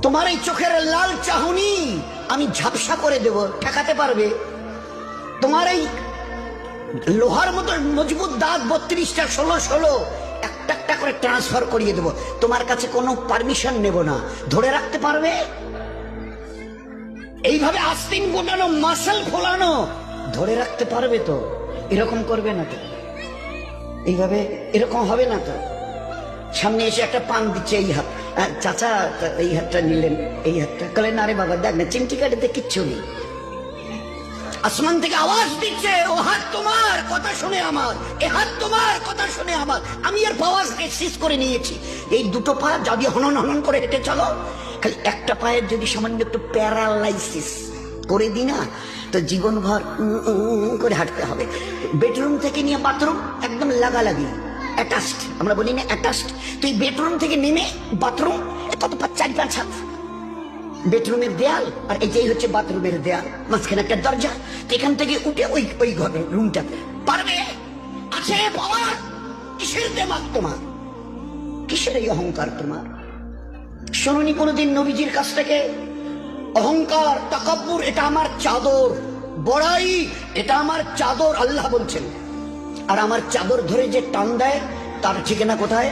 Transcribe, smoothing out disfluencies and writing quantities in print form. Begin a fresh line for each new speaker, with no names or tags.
তোমার এই চোখের লাল চাহনি আমি ঝাপসা করে দেব, ঠেকাতে পারবে? তোমার এই লোহার মতো মজবুত দাঁত 32টা 16 একটা একটা করে ট্রান্সফার করিয়ে দেব, তোমার কাছে কোনো পারমিশন নেব না, ধরে রাখতে পারবে? এইভাবে আস্তিন গোটানো মাসল ফোলানো ধরে রাখতে পারবে তো? এরকম করবে না তো? এইভাবে এরকম হবে না তো? সামনে এসে একটা পান দিচ্ছে, এই হাত, চাচা এই হাতটা নিলেন, এই হাতটা করলেন, আরে বাবা দেখ না চিমটি কাটিতে কিচ্ছু নেই। আসমান থেকে আওয়াজ দিচ্ছে, ও হাত তোমার কথা শুনে আমার, এ হাত তোমার কথা শুনে আমার, আমি এর পাওয়ার সিজ করে নিয়েছি। এই দুটো পা যদি হনন হনন করে হেঁটে চলো, খালি একটা পায়ের যদি সামান্য একটু প্যারালাইসিস করে দিই না, তো জীবনভর করে হাঁটতে হবে। বেডরুম থেকে নিয়ে বাথরুম একদম লাগালাগি, অ্যাটাচড, আমরা বলি না অ্যাটাচড। তুই বেডরুম থেকে নেমে বাথরুম কত 4-5 হাত, বেডরুমের দেয়াল আর এটাই হচ্ছে বাথরুমের দেয়াল, মাঝখানে একটা দরজা, এখান থেকে উঠে ওই ওই ঘরে রুমটা পারবে? আছে পাওয়ার? কিসের দেমাগ তোমার? কিসের এই অহংকার তোমার? শুনুনি কোনোদিন নবীজির কাছ থেকে অহংকার তাকাব্বুর এটা আমার চাদর, বড়াই এটা আমার চাদর, আল্লাহ বলছেন। আর আমার চাদর ধরে যে টান দেয় তার ঠিকানা কোথায়?